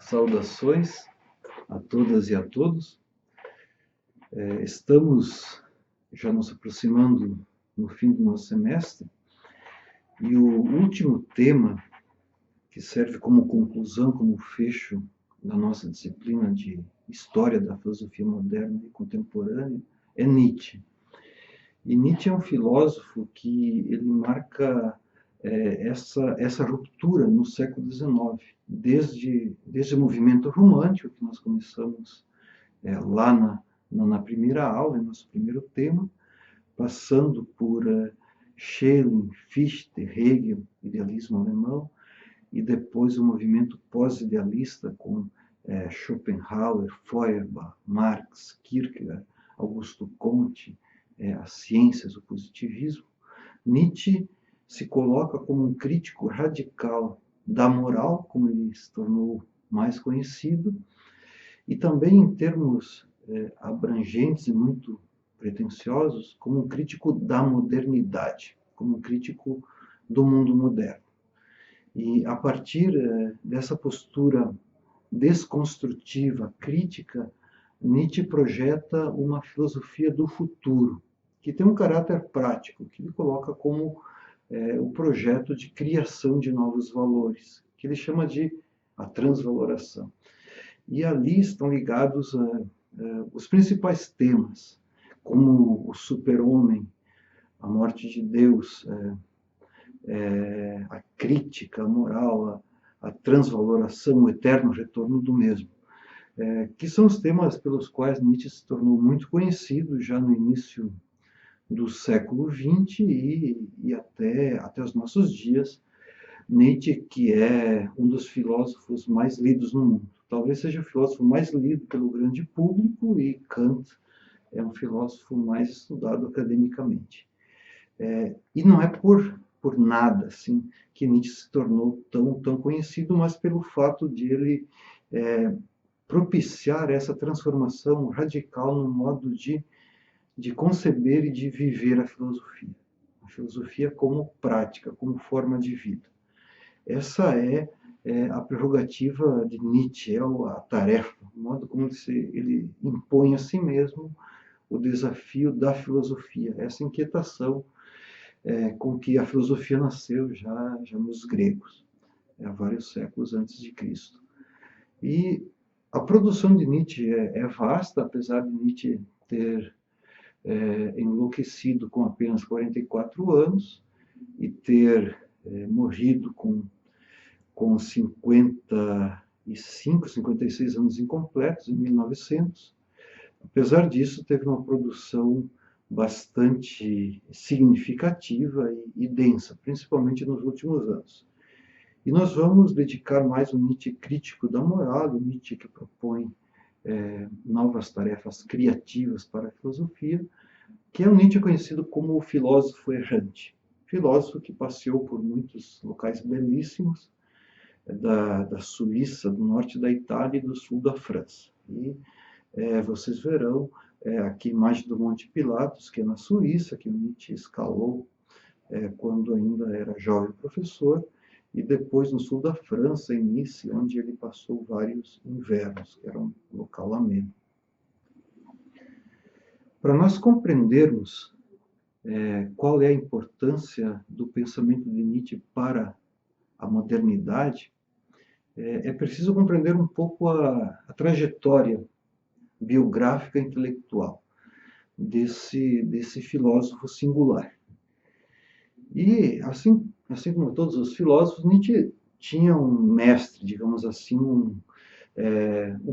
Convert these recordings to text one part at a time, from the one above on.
Saudações a todas e a todos. Estamos já nos aproximando no fim do nosso semestre e o último tema que serve como conclusão, como fecho da nossa disciplina de História da Filosofia Moderna e Contemporânea é Nietzsche. E Nietzsche é um filósofo que ele marca essa ruptura no século XIX, desde o movimento romântico, que nós começamos lá na primeira aula, nosso primeiro tema, passando por Schelling, Fichte, Hegel, idealismo alemão, e depois o movimento pós-idealista com Schopenhauer, Feuerbach, Marx, Kierkegaard, Augusto Comte, as ciências, o positivismo. Nietzsche se coloca como um crítico radical da moral, como ele se tornou mais conhecido, e também em termos abrangentes e muito pretensiosos, como um crítico da modernidade, como um crítico do mundo moderno. E a partir dessa postura desconstrutiva, crítica, Nietzsche projeta uma filosofia do futuro, que tem um caráter prático, que ele coloca como o projeto de criação de novos valores, que ele chama de a transvaloração. E ali estão ligados os principais temas, como o super-homem, a morte de Deus, a crítica, a moral, a transvaloração, o eterno retorno do mesmo, que são os temas pelos quais Nietzsche se tornou muito conhecido já no início do século XX e até os nossos dias. Nietzsche, que é um dos filósofos mais lidos no mundo. Talvez seja o filósofo mais lido pelo grande público, e Kant é um filósofo mais estudado academicamente. E não é por nada assim, que Nietzsche se tornou tão conhecido, mas pelo fato de ele propiciar essa transformação radical no modo de conceber e de viver a filosofia como prática, como forma de vida. Essa é a prerrogativa de Nietzsche, a tarefa, o modo como ele impõe a si mesmo o desafio da filosofia, essa inquietação com que a filosofia nasceu já nos gregos, há vários séculos antes de Cristo. E a produção de Nietzsche é vasta, apesar de Nietzsche ter enlouquecido com apenas 44 anos e ter morrido com 55, 56 anos incompletos, em 1900. Apesar disso, teve uma produção bastante significativa e densa, principalmente nos últimos anos. E nós vamos dedicar mais um Nietzsche crítico da moral, o Nietzsche que propõe novas tarefas criativas para a filosofia, que é um Nietzsche conhecido como o filósofo errante. Filósofo que passeou por muitos locais belíssimos, da Suíça, do norte da Itália e do sul da França. E vocês verão aqui a imagem do Monte Pilatos, que é na Suíça, que o Nietzsche escalou quando ainda era jovem professor, e depois no sul da França, em Nice, onde ele passou vários invernos, que era um local ameno. Para nós compreendermos qual é a importância do pensamento de Nietzsche para a modernidade, é preciso compreender um pouco a trajetória biográfica e intelectual desse filósofo singular. E, assim como todos os filósofos, Nietzsche tinha um mestre, digamos assim, um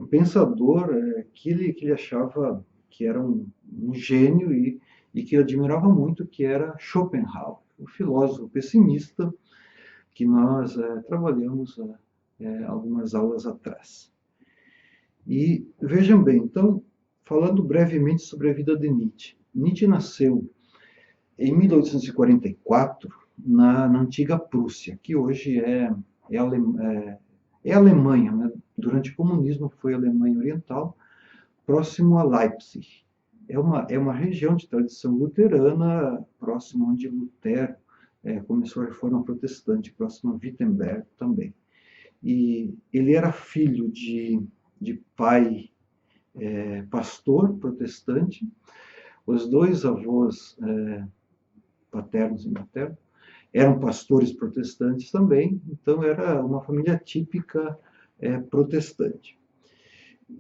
pensador que ele achava que era um gênio e que ele admirava muito, que era Schopenhauer, o filósofo pessimista que nós trabalhamos algumas aulas atrás. E vejam bem, então, falando brevemente sobre a vida de Nietzsche. Nietzsche nasceu em 1844 na antiga Prússia, que hoje é Alemanha, né? Durante o comunismo foi a Alemanha Oriental, próximo a Leipzig. É uma região de tradição luterana, próximo onde Lutero começou a reforma protestante, próximo a Wittenberg também. E ele era filho de pai pastor protestante. Os dois avós paternos e maternos eram pastores protestantes também, então era uma família típica protestante.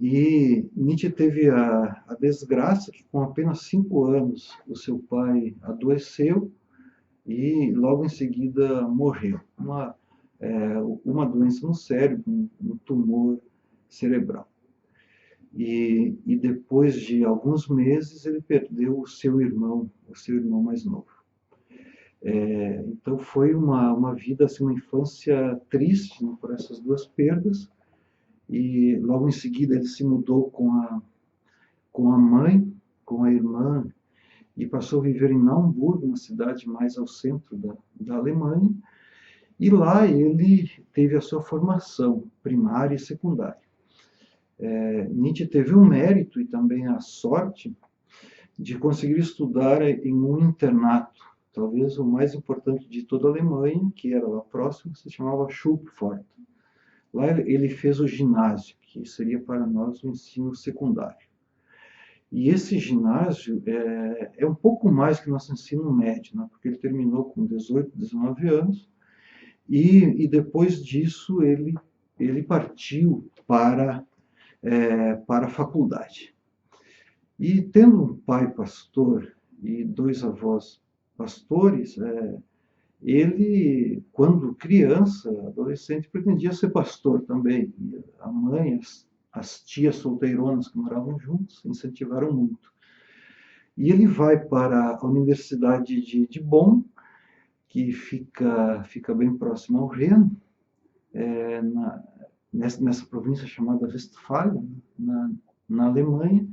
E Nietzsche teve a desgraça que, com apenas 5 anos, o seu pai adoeceu e logo em seguida morreu. Uma doença no cérebro, um tumor cerebral. E depois de alguns meses ele perdeu o seu irmão mais novo. Então foi uma vida, assim, uma infância triste, né, por essas duas perdas. E logo em seguida ele se mudou com a mãe, com a irmã, e passou a viver em Naumburgo, uma cidade mais ao centro da Alemanha. E lá ele teve a sua formação primária e secundária. Nietzsche teve o mérito e também a sorte de conseguir estudar em um internato, talvez o mais importante de toda a Alemanha, que era lá próximo, se chamava Schulpfort. Lá ele fez o ginásio, que seria para nós o ensino secundário. E esse ginásio é um pouco mais que nosso ensino médio, né? Porque ele terminou com 18, 19 anos, e depois disso ele partiu para a faculdade. E tendo um pai pastor e dois avós pastores, ele, quando criança, adolescente, pretendia ser pastor também. E a mãe, as tias solteironas que moravam juntos, incentivaram muito. E ele vai para a Universidade de Bonn, que fica bem próximo ao Reno, nessa província chamada Westfália, na Alemanha,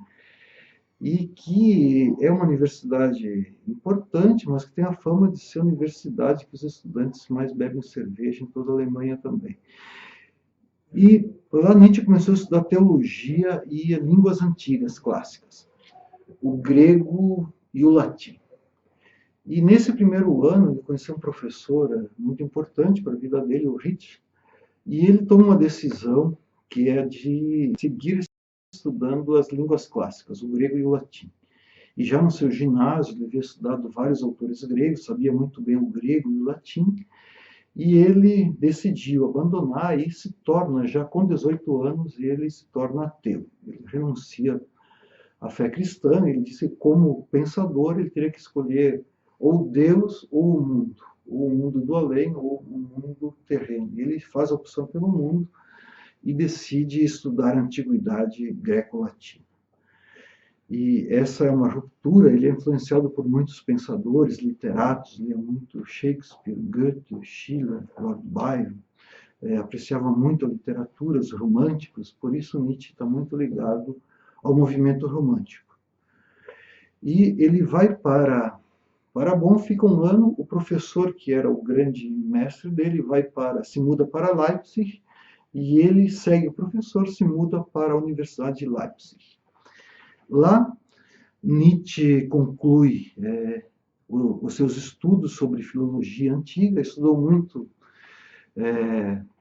e que é uma universidade importante, mas que tem a fama de ser a universidade que os estudantes mais bebem cerveja em toda a Alemanha também. E lá Nietzsche começou a estudar teologia e línguas antigas, clássicas, o grego e o latim. E nesse primeiro ano ele conheceu um professor muito importante para a vida dele, o Ritsch, e ele toma uma decisão que é de seguir estudando as línguas clássicas, o grego e o latim. E já no seu ginásio ele havia estudado vários autores gregos, sabia muito bem o grego e o latim, e ele decidiu abandonar e se torna, já com 18 anos, ele se torna ateu. Ele renuncia à fé cristã, ele disse que como pensador ele teria que escolher ou Deus ou o mundo do além ou o mundo terreno. Ele faz a opção pelo mundo e decide estudar a antiguidade greco-latina. E essa é uma ruptura, ele é influenciado por muitos pensadores, literatos, lia muito Shakespeare, Goethe, Schiller, Lord Byron, apreciava muito a literatura, os românticos, por isso Nietzsche está muito ligado ao movimento romântico. E ele vai para Bonn, fica um ano, o professor, que era o grande mestre dele, se muda para Leipzig, e ele segue o professor, se muda para a Universidade de Leipzig. Lá, Nietzsche conclui os seus estudos sobre filologia antiga, estudou muito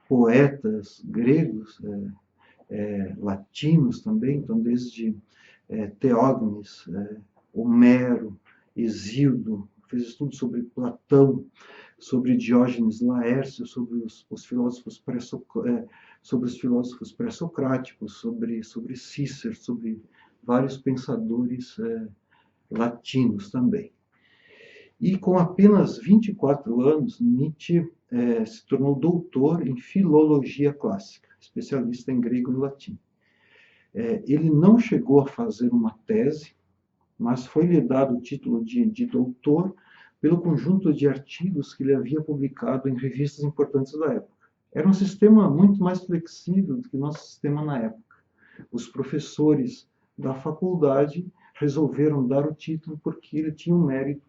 poetas gregos, latinos também, então desde Teógenes, Homero, Hesíodo, fez estudos sobre Platão, sobre Diógenes Laércio, sobre os filósofos pré-socráticos, sobre Cícero, sobre vários pensadores latinos também. E com apenas 24 anos, Nietzsche se tornou doutor em filologia clássica, especialista em grego e latim. Ele não chegou a fazer uma tese, mas foi-lhe dado o título de doutor pelo conjunto de artigos que ele havia publicado em revistas importantes da época. Era um sistema muito mais flexível do que o nosso sistema na época. Os professores da faculdade resolveram dar o título porque ele tinha um mérito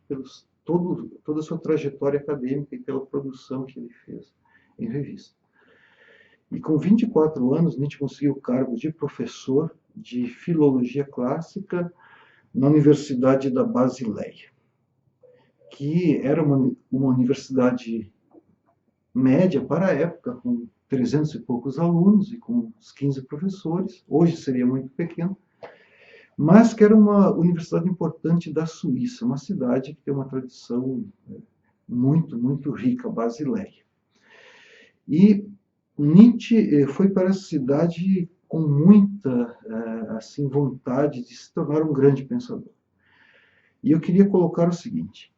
toda a sua trajetória acadêmica e pela produção que ele fez em revista. E com 24 anos, Nietzsche conseguiu o cargo de professor de filologia clássica na Universidade da Basileia, que era uma universidade média para a época, com 300 e poucos alunos e com uns 15 professores. Hoje seria muito pequeno, mas que era uma universidade importante da Suíça, uma cidade que tem uma tradição muito, muito rica, Basileia. E Nietzsche foi para essa cidade com muita assim, vontade de se tornar um grande pensador. E eu queria colocar o seguinte: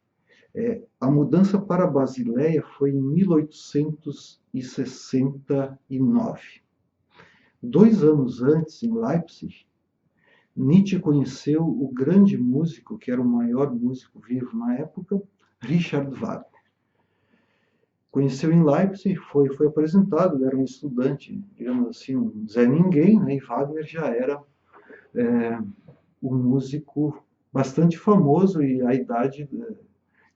a mudança para Basileia foi em 1869. 2 anos antes, em Leipzig, Nietzsche conheceu o grande músico, que era o maior músico vivo na época, Richard Wagner. Conheceu em Leipzig, foi apresentado, ele era um estudante, digamos assim, um Zé Ninguém, né? E Wagner já era um músico bastante famoso e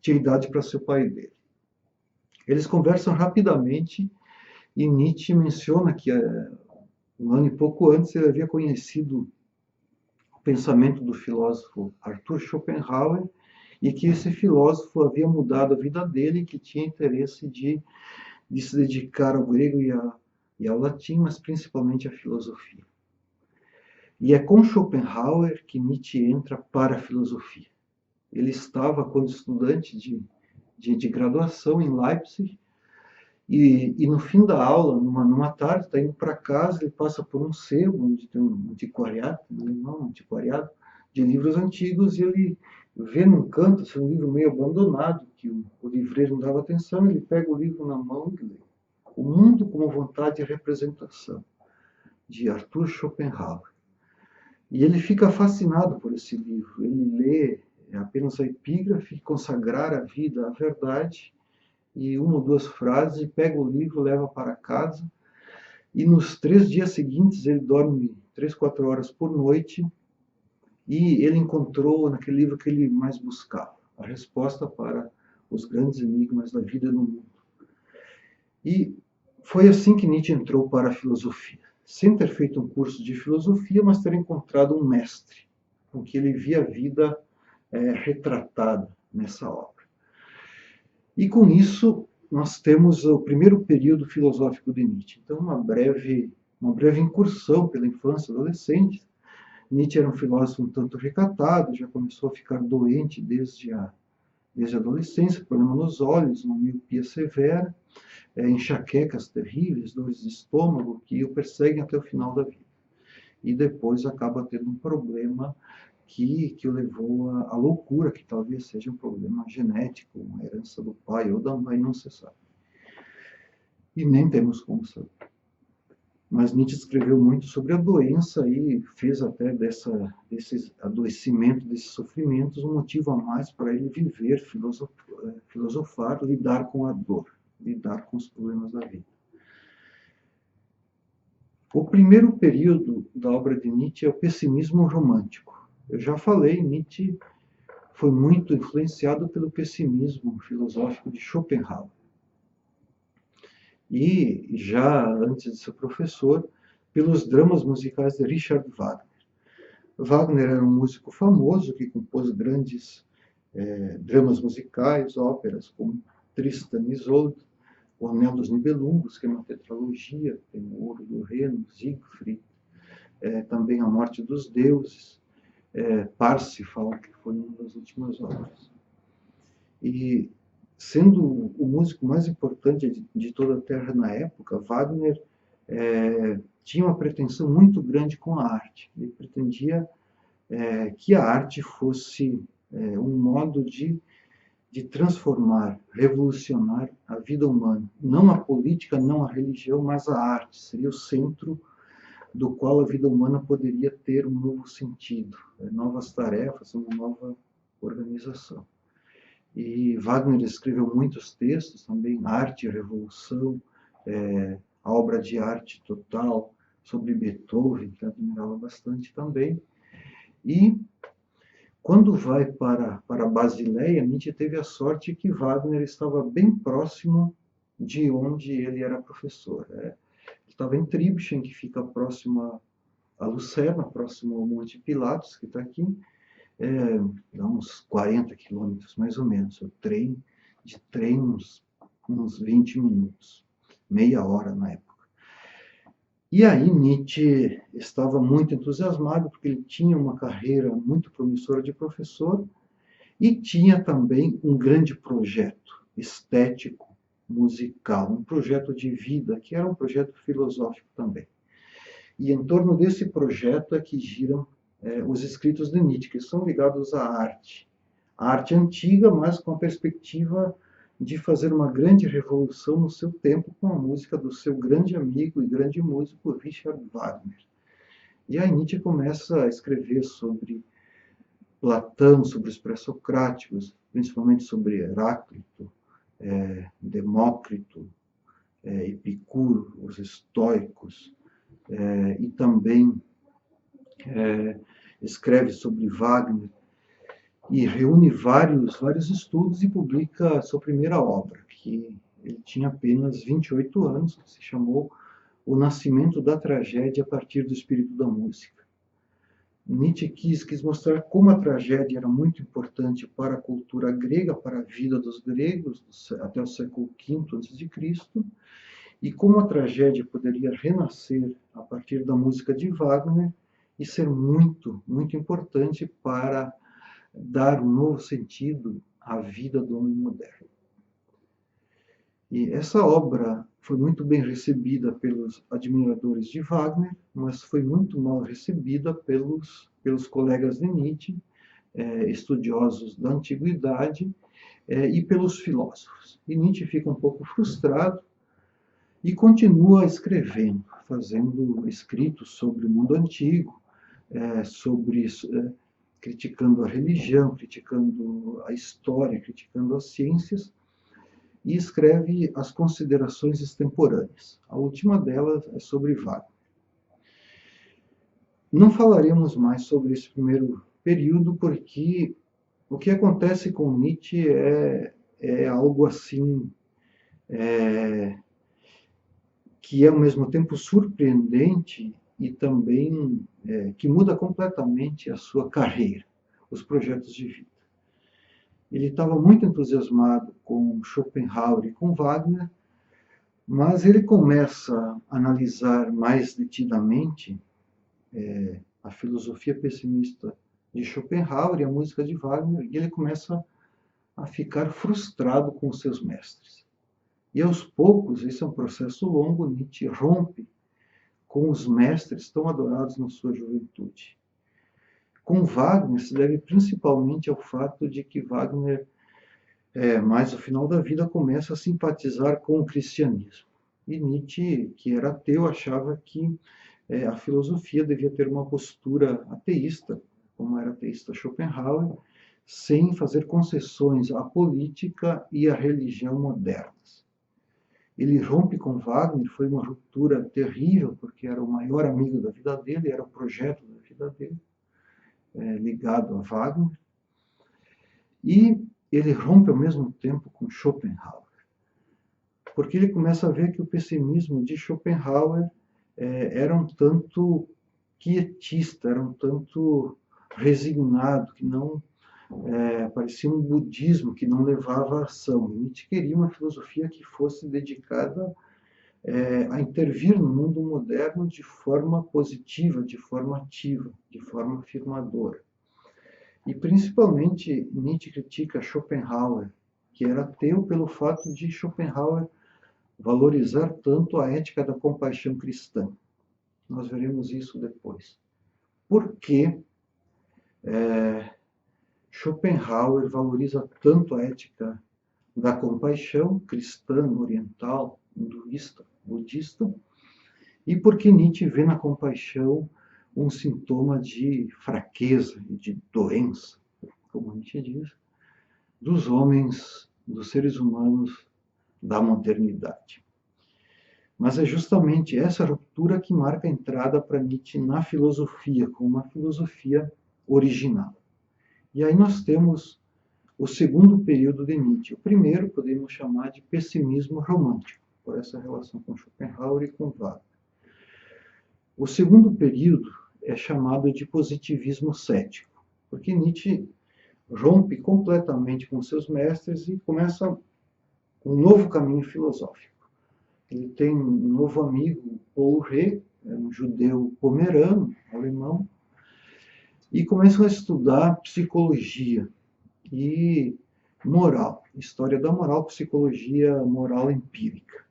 tinha idade para ser o pai dele. Eles conversam rapidamente e Nietzsche menciona que um ano e pouco antes ele havia conhecido o pensamento do filósofo Arthur Schopenhauer e que esse filósofo havia mudado a vida dele e que tinha interesse de se dedicar ao grego e ao latim, mas principalmente à filosofia. E é com Schopenhauer que Nietzsche entra para a filosofia. Ele estava, quando estudante de graduação, em Leipzig, e no fim da aula, numa tarde, está indo para casa, ele passa por um sebo, onde tem um antiquariado, de livros antigos, e ele vê num canto assim, um livro meio abandonado, que o livreiro não dava atenção, ele pega o livro na mão e lê. O Mundo como Vontade e Representação, de Arthur Schopenhauer. E ele fica fascinado por esse livro. Ele lê apenas a epígrafe, consagrar a vida à verdade, e uma ou duas frases, e pega o livro, leva para casa, e nos 3 dias seguintes ele dorme 3, 4 horas por noite, e ele encontrou naquele livro que ele mais buscava, a resposta para os grandes enigmas da vida no mundo. E foi assim que Nietzsche entrou para a filosofia, sem ter feito um curso de filosofia, mas ter encontrado um mestre, com que ele via a vida retratada nessa obra. E com isso nós temos o primeiro período filosófico de Nietzsche. Então, uma breve incursão pela infância e adolescência. Nietzsche era um filósofo um tanto recatado, já começou a ficar doente desde a adolescência, problema nos olhos, uma miopia severa, enxaquecas terríveis, dores de estômago que o perseguem até o final da vida. E depois acaba tendo um problema que o levou à loucura, que talvez seja um problema genético, uma herança do pai ou da mãe, não se sabe. E nem temos como saber. Mas Nietzsche escreveu muito sobre a doença e fez até desse adoecimento, desses sofrimentos, um motivo a mais para ele viver, filosofar, lidar com a dor, lidar com os problemas da vida. O primeiro período da obra de Nietzsche é o pessimismo romântico. Eu já falei, Nietzsche foi muito influenciado pelo pessimismo filosófico de Schopenhauer. E, já antes de ser professor, pelos dramas musicais de Richard Wagner. Wagner era um músico famoso que compôs grandes dramas musicais, óperas como Tristan e Isolde, O Anel dos Nibelungos, que é uma tetralogia, tem o Ouro do Reno, Siegfried, também A Morte dos Deuses, Parsifal, que foi uma das últimas obras. E, sendo o músico mais importante de toda a Terra na época, Wagner tinha uma pretensão muito grande com a arte. Ele pretendia que a arte fosse um modo de transformar, revolucionar a vida humana. Não a política, não a religião, mas a arte. Seria o centro do qual a vida humana poderia ter um novo sentido, novas tarefas, uma nova organização. E Wagner escreveu muitos textos também, Arte e Revolução, a obra de arte total, sobre Beethoven, que admirava bastante também. E quando vai para Basileia, Nietzsche teve a sorte que Wagner estava bem próximo de onde ele era professor. Ele estava em Tribschen, que fica próximo a Lucerna, próximo ao Monte Pilatos, que está aqui, dá uns 40 quilômetros, mais ou menos. De trem, uns uns 20 minutos, meia hora na época. E aí Nietzsche estava muito entusiasmado, porque ele tinha uma carreira muito promissora de professor e tinha também um grande projeto estético, musical, um projeto de vida, que era um projeto filosófico também. E em torno desse projeto é que giram os escritos de Nietzsche, que são ligados à arte. A arte antiga, mas com a perspectiva de fazer uma grande revolução no seu tempo com a música do seu grande amigo e grande músico Richard Wagner. E aí Nietzsche começa a escrever sobre Platão, sobre os pré-socráticos, principalmente sobre Heráclito, Demócrito, Epicuro, os estoicos, e também escreve sobre Wagner e reúne vários estudos e publica a sua primeira obra, que ele tinha apenas 28 anos, que se chamou O Nascimento da Tragédia a partir do Espírito da Música. Nietzsche quis mostrar como a tragédia era muito importante para a cultura grega, para a vida dos gregos, até o século V a.C., e como a tragédia poderia renascer a partir da música de Wagner e ser muito, muito importante para dar um novo sentido à vida do homem moderno. E essa obra foi muito bem recebida pelos admiradores de Wagner, mas foi muito mal recebida pelos colegas de Nietzsche, estudiosos da antiguidade, e pelos filósofos. E Nietzsche fica um pouco frustrado e continua escrevendo, fazendo escritos sobre o mundo antigo, criticando a religião, criticando a história, criticando as ciências, e escreve as considerações extemporâneas. A última delas é sobre Wagner. Não falaremos mais sobre esse primeiro período, porque o que acontece com Nietzsche é algo assim, que é ao mesmo tempo surpreendente e também que muda completamente a sua carreira, os projetos de vida. Ele estava muito entusiasmado com Schopenhauer e com Wagner, mas ele começa a analisar mais detidamente a filosofia pessimista de Schopenhauer e a música de Wagner, e ele começa a ficar frustrado com os seus mestres. E aos poucos, esse é um processo longo, Nietzsche rompe com os mestres tão adorados na sua juventude. Com Wagner se deve principalmente ao fato de que Wagner, mais no final da vida, começa a simpatizar com o cristianismo. E Nietzsche, que era ateu, achava que a filosofia devia ter uma postura ateísta, como era ateísta Schopenhauer, sem fazer concessões à política e à religião modernas. Ele rompe com Wagner, foi uma ruptura terrível, porque era o maior amigo da vida dele, era o projeto da vida dele, ligado a Wagner. E ele rompe ao mesmo tempo com Schopenhauer, porque ele começa a ver que o pessimismo de Schopenhauer era um tanto quietista, era um tanto resignado, que não parecia um budismo que não levava à ação. Nietzsche queria uma filosofia que fosse dedicada a intervir no mundo moderno de forma positiva, de forma ativa, de forma afirmadora. E principalmente Nietzsche critica Schopenhauer, que era ateu, pelo fato de Schopenhauer valorizar tanto a ética da compaixão cristã. Nós veremos isso depois. Por que Schopenhauer valoriza tanto a ética da compaixão cristã, oriental, hinduísta, budista, e porque Nietzsche vê na compaixão um sintoma de fraqueza e de doença, como Nietzsche diz, dos homens, dos seres humanos da modernidade. Mas é justamente essa ruptura que marca a entrada para Nietzsche na filosofia, como uma filosofia original. E aí nós temos o segundo período de Nietzsche. O primeiro podemos chamar de pessimismo romântico, por essa relação com Schopenhauer e com Wagner. O segundo período é chamado de positivismo cético, porque Nietzsche rompe completamente com seus mestres e começa um novo caminho filosófico. Ele tem um novo amigo, Paul Ré, um judeu pomerano, alemão, e começam a estudar psicologia e moral, história da moral, psicologia moral empírica.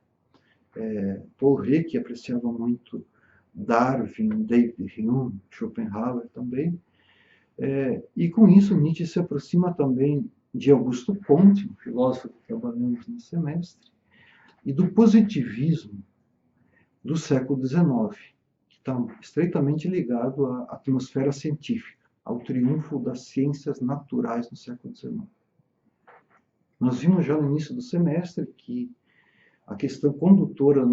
Paul Ré, que apreciava muito Darwin, David Hume, Schopenhauer também, e com isso Nietzsche se aproxima também de Augusto Comte, um filósofo que trabalhamos no semestre, e do positivismo do século XIX, que está estreitamente ligado à atmosfera científica, ao triunfo das ciências naturais no século XIX. Nós vimos já no início do semestre que a questão condutora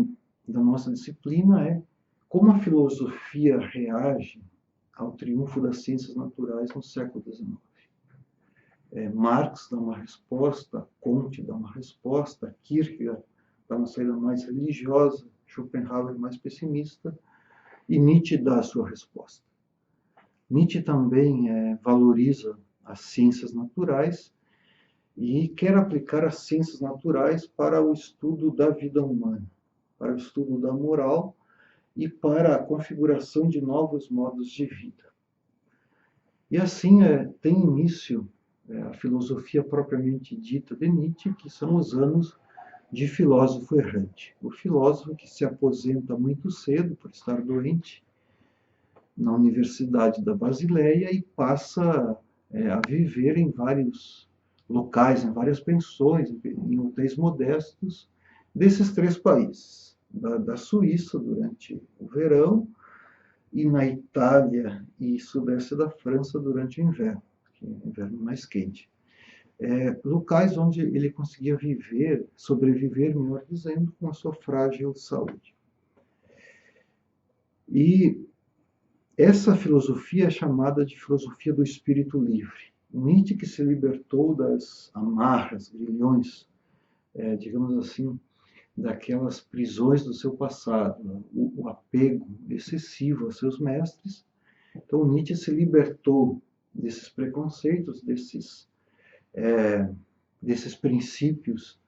da nossa disciplina é como a filosofia reage ao triunfo das ciências naturais no século XIX. Marx dá uma resposta, Comte dá uma resposta, Kierkegaard dá uma saída mais religiosa, Schopenhauer mais pessimista, e Nietzsche dá a sua resposta. Nietzsche também valoriza as ciências naturais e quer aplicar as ciências naturais para o estudo da vida humana, para o estudo da moral e para a configuração de novos modos de vida. E assim tem início a filosofia propriamente dita de Nietzsche, que são os anos de filósofo errante. O filósofo que se aposenta muito cedo por estar doente na Universidade da Basileia e passa a viver em vários locais, em várias pensões, em hotéis modestos desses três países. Da Suíça durante o verão e na Itália e sudeste da França durante o inverno, que é o inverno mais quente. Locais onde ele conseguia sobreviver, melhor dizendo, com a sua frágil saúde. E essa filosofia é chamada de filosofia do espírito livre. Nietzsche, que se libertou das amarras, grilhões, digamos assim, daquelas prisões do seu passado, o apego excessivo aos seus mestres. Então Nietzsche se libertou desses preconceitos, desses princípios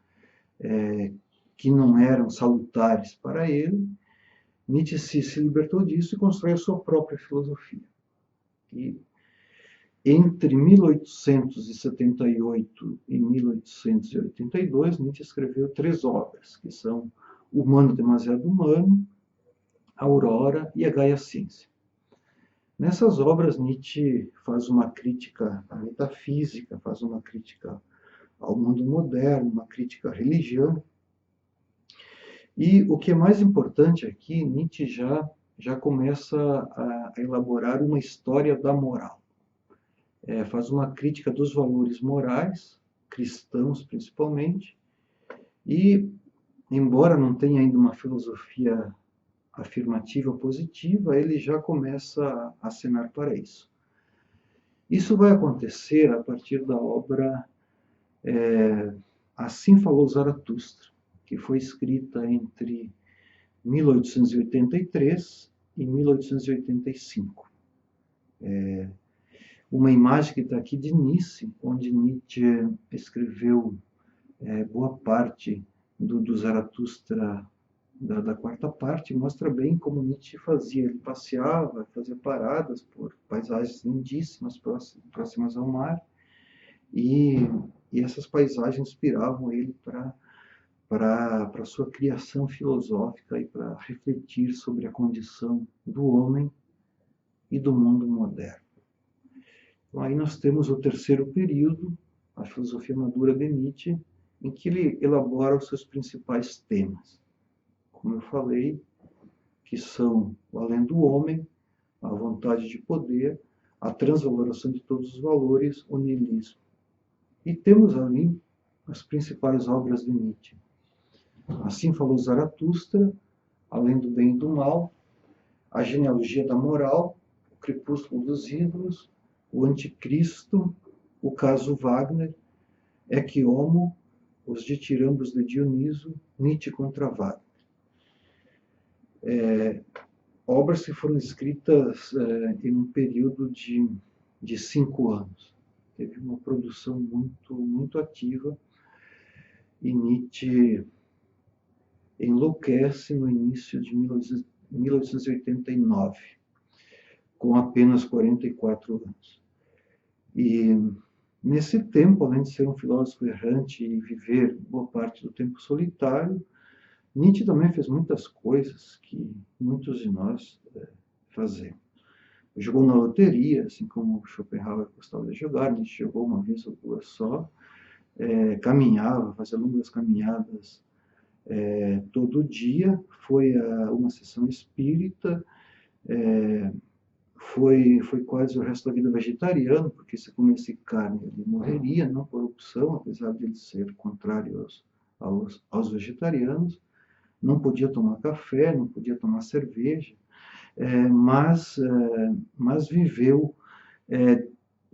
que não eram salutares para ele. Nietzsche se libertou disso e constrói a sua própria filosofia. E entre 1878 e 1882, Nietzsche escreveu 3 obras, que são O Humano Demasiado Humano, A Aurora e A Gaia Ciência. Nessas obras, Nietzsche faz uma crítica à metafísica, faz uma crítica ao mundo moderno, uma crítica à religião. E o que é mais importante aqui, Nietzsche já começa a elaborar uma história da moral. Faz uma crítica dos valores morais, cristãos principalmente, e, embora não tenha ainda uma filosofia afirmativa positiva, ele já começa a acenar para isso. Isso vai acontecer a partir da obra Assim Falou Zaratustra, que foi escrita entre 1883 e 1885. Uma imagem que está aqui de Nice, onde Nietzsche escreveu boa parte do Zaratustra da quarta parte, mostra bem como Nietzsche fazia. Ele passeava, fazia paradas por paisagens lindíssimas, próximas ao mar, e essas paisagens inspiravam ele para a sua criação filosófica e para refletir sobre a condição do homem e do mundo moderno. Então, aí nós temos o terceiro período, a filosofia madura de Nietzsche, em que ele elabora os seus principais temas. Como eu falei, que são o além do homem, a vontade de poder, a transvaloração de todos os valores, o niilismo. E temos ali as principais obras de Nietzsche. Assim Falou Zaratustra, Além do Bem e do Mal, A Genealogia da Moral, O Crepúsculo dos Ídolos, O Anticristo, O Caso Wagner, Ecce Homo, Os Ditirambos de Dioniso, Nietzsche contra Wagner. Obras que foram escritas em um período de 5 anos. Teve uma produção muito ativa. e Nietzsche enlouquece no início de 1889, com apenas 44 anos. E nesse tempo, além de ser um filósofo errante e viver boa parte do tempo solitário, Nietzsche também fez muitas coisas que muitos de nós fazemos. Jogou na loteria, assim como Schopenhauer gostava de jogar. Nietzsche jogou uma vez ou duas só. Caminhava, fazia longas caminhadas todo dia. Foi a uma sessão espírita. Foi quase o resto da vida vegetariano, porque se comesse carne ele morreria, não por opção, apesar de ele ser contrário aos vegetarianos. Não podia tomar café, não podia tomar cerveja, mas viveu,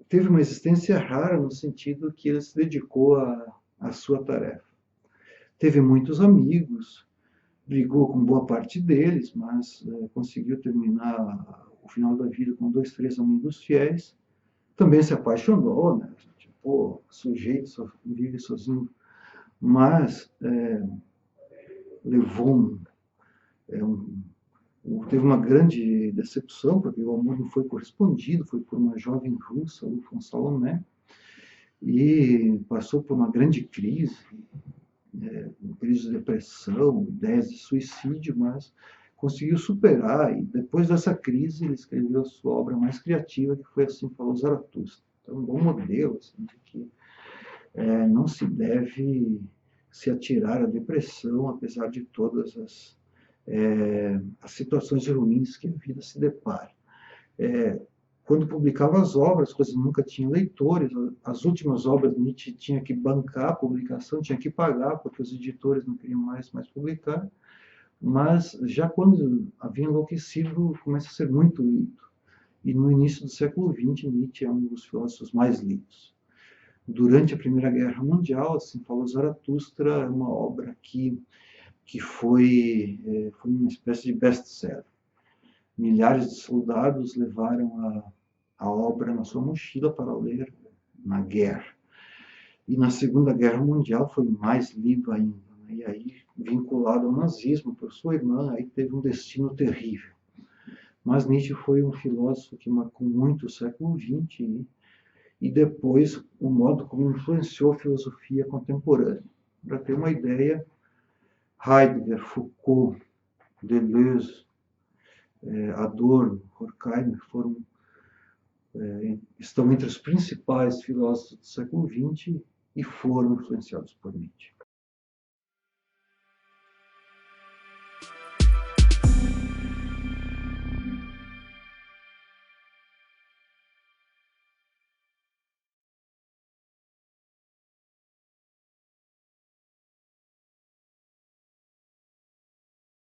teve uma existência rara no sentido que ele se dedicou à sua tarefa. Teve muitos amigos, brigou com boa parte deles, mas conseguiu terminar o final da vida com 2, 3 amigos fiéis. Também se apaixonou, né? Tipo, sujeito vive sozinho, mas levou teve uma grande decepção, porque o amor não foi correspondido, foi por uma jovem russa, von Salomé, e passou por uma grande crise, crise de depressão, ideias de suicídio, mas conseguiu superar, e depois dessa crise ele escreveu a sua obra mais criativa, que foi Assim Falou Zaratustra. Então, um bom modelo assim, de que não se deve se atirar à depressão, apesar de todas as situações ruins que a vida se depara. Quando publicava as obras, coisas nunca tinham leitores, as últimas obras Nietzsche tinha que bancar a publicação, tinha que pagar, porque os editores não queriam mais publicar, mas já quando havia enlouquecido, começa a ser muito lido. E no início do século XX, Nietzsche é um dos filósofos mais lidos. Durante a Primeira Guerra Mundial, Assim Falou Zaratustra é uma obra que foi uma espécie de best-seller. Milhares de soldados levaram a obra na sua mochila para ler na guerra. E na Segunda Guerra Mundial foi mais lido ainda, né? E aí, vinculado ao nazismo por sua irmã, aí teve um destino terrível. Mas Nietzsche foi um filósofo que marcou muito o século XX e depois o modo como influenciou a filosofia contemporânea. Para ter uma ideia, Heidegger, Foucault, Deleuze, Adorno, Horkheimer estão entre os principais filósofos do século XX e foram influenciados por Nietzsche.